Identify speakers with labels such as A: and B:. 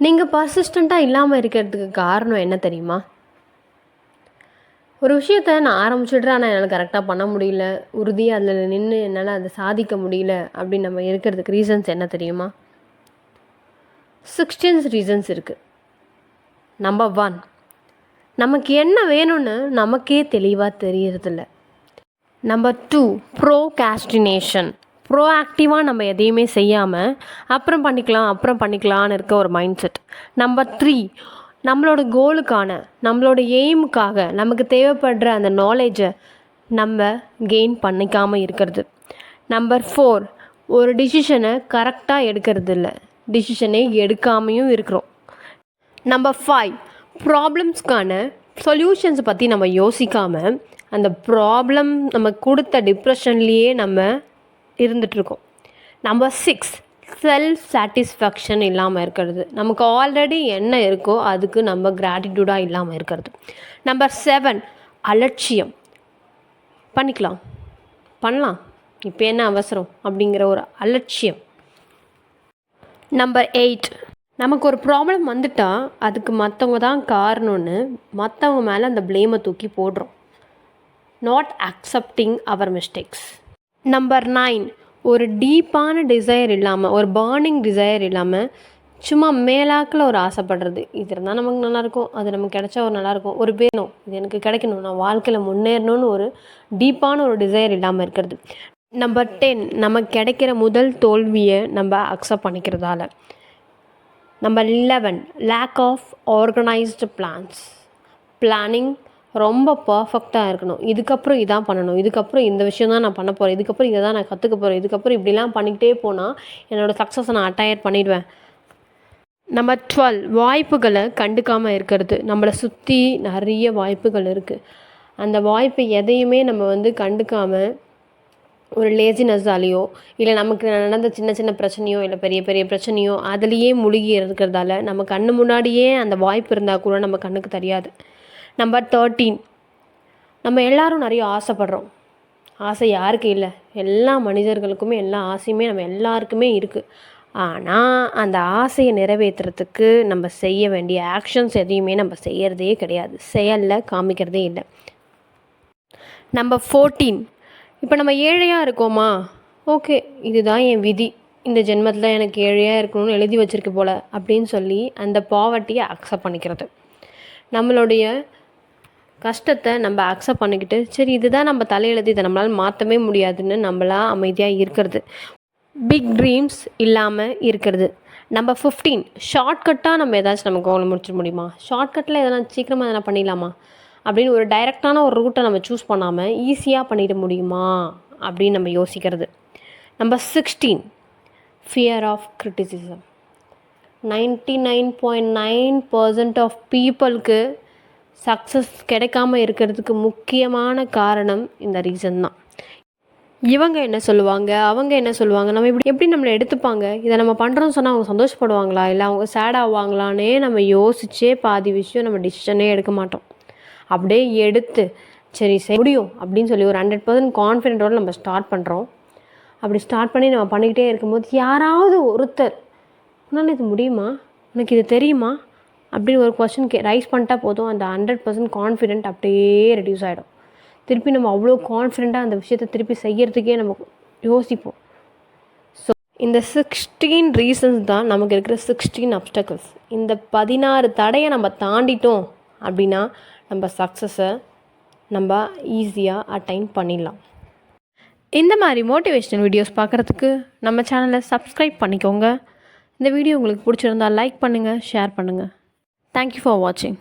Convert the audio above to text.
A: நீங்கள் பர்சிஸ்டண்ட்டாக இல்லாமல் இருக்கிறதுக்கு காரணம் என்ன தெரியுமா? ஒரு விஷயத்த நான் ஆரம்பிச்சுட்றேன், ஆனால் என்னால் கரெக்டாக பண்ண முடியல, உறுதியாக அதில் நின்று என்னால் அதை சாதிக்க முடியல அப்படின்னு நம்ம இருக்கிறதுக்கு ரீசன்ஸ் என்ன தெரியுமா? 16 ரீசன்ஸ் இருக்குது. நம்பர் 1, நமக்கு என்ன வேணும்னு நமக்கே தெளிவாக தெரியறதில்ல. Number 2, procrastination. ப்ரோஆக்டிவாக நம்ம எதையுமே செய்யாமல் அப்புறம் பண்ணிக்கலான்னு இருக்க ஒரு மைண்ட் செட். நம்பர் 3, நம்மளோட கோலுக்கான, நம்மளோட எய்முக்காக நமக்கு தேவைப்படுற அந்த நாலேஜை நம்ம கெயின் பண்ணிக்காமல் இருக்கிறது. நம்பர் 4, ஒரு டிசிஷனை கரெக்டாக எடுக்கிறது இல்லை, டிசிஷனே எடுக்காமையும் இருக்கிறோம். நம்பர் 5, ப்ராப்ளம்ஸ்க்கான சொல்யூஷன்ஸ் பற்றி நம்ம யோசிக்காமல் அந்த ப்ராப்ளம் நம்ம கொடுத்த டிப்ரெஷன்லேயே நம்ம இருந்துகிட்ருக்கோம். நம்பர் 6, செல்ஃப் சாட்டிஸ்ஃபேக்ஷன் இல்லாமல் இருக்கிறது. நமக்கு ஆல்ரெடி என்ன இருக்கோ அதுக்கு நம்ம கிராட்டிடியூடாக இல்லாமல் இருக்கிறது. நம்பர் 7, அலட்சியம். பண்ணலாம் இப்போ என்ன அவசரம் அப்படிங்கிற ஒரு அலட்சியம். நம்பர் 8, நமக்கு ஒரு ப்ராப்ளம் வந்துட்டால் அதுக்கு மற்றவங்க தான் காரணம்னு மற்றவங்க மேலே அந்த ப்ளேமை தூக்கி போடுறோம். Not accepting our mistakes. Number 9, ஒரு டீப்பான டிசையர் இல்லாமல், ஒரு பர்னிங் டிசையர் இல்லாமல் சும்மா மேலாக்கில் ஒரு ஆசைப்படுறது. இது இருந்தால் நமக்கு நல்லாயிருக்கும், அது நமக்கு கிடைச்சா ஒரு நல்லாயிருக்கும், ஒரு வேணும், இது எனக்கு கிடைக்கணும், நான் வாழ்க்கையில் முன்னேறணும்னு ஒரு டீப்பான ஒரு டிசையர் இல்லாமல் இருக்கிறது. நம்பர் 10, நமக்கு கிடைக்கிற முதல் தோல்வியை நம்ம அக்செப்ட் பண்ணிக்கிறதால. Number 11, lack of organised planning ரொம்ப பர்ஃபெக்டாக இருக்கணும். இதுக்கப்புறம் இதான் பண்ணணும், இதுக்கப்புறம் இந்த விஷயம் தான் நான் பண்ண போகிறேன், இதுக்கப்புறம் இதை தான் நான் கற்றுக்க போகிறேன், இதுக்கப்புறம் இப்படிலாம் பண்ணிக்கிட்டே போனால் என்னோடய சக்ஸஸை நான் அட்டையர் பண்ணிடுவேன். நம்பர் 12, வாய்ப்புகளை கண்டுக்காமல் இருக்கிறது. நம்மளை சுற்றி நிறைய வாய்ப்புகள் இருக்குது, அந்த வாய்ப்பை எதையுமே நம்ம கண்டுக்காமல் ஒரு லேசினஸ்ஸாலேயோ இல்லை நமக்கு நடந்த சின்ன சின்ன பிரச்சனையோ இல்லை பெரிய பெரிய பிரச்சனையோ அதுலேயே முழுகி இருக்கிறதால நம்ம கண்ணு முன்னாடியே அந்த வாய்ப்பு இருந்தால் கூட நம்ம கண்ணுக்கு தெரியாது. நம்பர் 13, நம்ம எல்லோரும் நிறைய ஆசைப்படுறோம். ஆசை யாருக்கு இல்லை? எல்லா மனிதர்களுக்குமே எல்லா ஆசையுமே நம்ம எல்லாருக்குமே இருக்குது. ஆனால் அந்த ஆசையை நிறைவேற்றுறதுக்கு நம்ம செய்ய வேண்டிய ஆக்ஷன்ஸ் எதையுமே நம்ம செய்கிறதே கிடையாது, செயலில் காமிக்கிறதே இல்லை. நம்பர் 14, இப்போ நம்ம ஏழையாக இருக்கோமா, ஓகே இதுதான் என் விதி, இந்த ஜென்மத்தில் எனக்கு ஏழையாக இருக்கணும்னு எழுதி வச்சிருக்கு போல் அப்படின்னு சொல்லி அந்த பாவர்ட்டியை அக்செப்ட் பண்ணிக்கிறது. நம்மளுடைய கஷ்டத்தை நம்ம அக்செப்ட் பண்ணிக்கிட்டு சரி இதுதான் நம்ம தலையெழுத்து, இதை நம்மளால் மாற்றவே முடியாதுன்னு நம்மளாக அமைதியாக இருக்கிறது. பிக் ட்ரீம்ஸ் இல்லாமல் இருக்கிறது. நம்பர் 15, ஷார்ட்கட்டாக நம்ம ஏதாச்சும் நம்ம கோலை முடிச்சிட முடியுமா, ஷார்ட்கட்டில் எதனா சீக்கிரமாக எதனா பண்ணிடலாமா அப்படின்னு ஒரு டைரெக்டான ஒரு ரூட்டை நம்ம சூஸ் பண்ணாமல் ஈஸியாக பண்ணிட முடியுமா அப்படின்னு நம்ம யோசிக்கிறது. Number 16, fear of criticism. 99.9% of பீப்புளுக்கு சக்ஸஸ் கிடைக்காம இருக்கிறதுக்கு முக்கியமான காரணம் இந்த ரீசன் தான். இவங்க என்ன சொல்லுவாங்க, அவங்க என்ன சொல்லுவாங்க, நம்ம எப்படி நம்மளை எடுத்துப்பாங்க, இதை நம்ம பண்ணுறோன்னு சொன்னால் அவங்க சந்தோஷப்படுவாங்களா இல்லை அவங்க சேட் ஆவாங்களானே நம்ம யோசிச்சே பாதி விஷயம் நம்ம டிசிஷனே எடுக்க மாட்டோம். அப்படியே எடுத்து சரி முடியும் அப்படின்னு சொல்லி ஒரு 100% கான்ஃபிடென்ட்டோடு நம்ம ஸ்டார்ட் பண்ணுறோம். அப்படி ஸ்டார்ட் பண்ணி நம்ம பண்ணிக்கிட்டே இருக்கும்போது யாராவது ஒருத்தர் உன்னால் இது முடியுமா, உனக்கு இது தெரியுமா அப்படின்னு ஒரு கொஸ்டின் ரைஸ் பண்ணிட்டா போதும், அந்த 100% கான்ஃபிடென்ட் அப்படியே ரெடியூஸ் ஆகிடும். திருப்பி நம்ம அவ்வளோ கான்ஃபிடெண்ட்டாக அந்த விஷயத்தை திருப்பி செய்கிறதுக்கே நம்ம யோசிப்போம். ஸோ இந்த 16 ரீசன்ஸ் தான் நமக்கு இருக்கிற 16 அப்டக்கிள்ஸ். இந்த 16 தடையை நம்ம தாண்டிட்டோம் அப்படின்னா நம்ம சக்ஸஸை நம்ம ஈஸியாக அட்டைன் பண்ணிடலாம். இந்த மாதிரி மோட்டிவேஷ்னல் வீடியோஸ் பார்க்குறதுக்கு நம்ம சேனலை சப்ஸ்கிரைப் பண்ணிக்கோங்க. இந்த வீடியோ உங்களுக்கு பிடிச்சிருந்தால் லைக் பண்ணுங்கள், ஷேர் பண்ணுங்கள். தேங்க்யூ ஃபார் வாட்சிங்.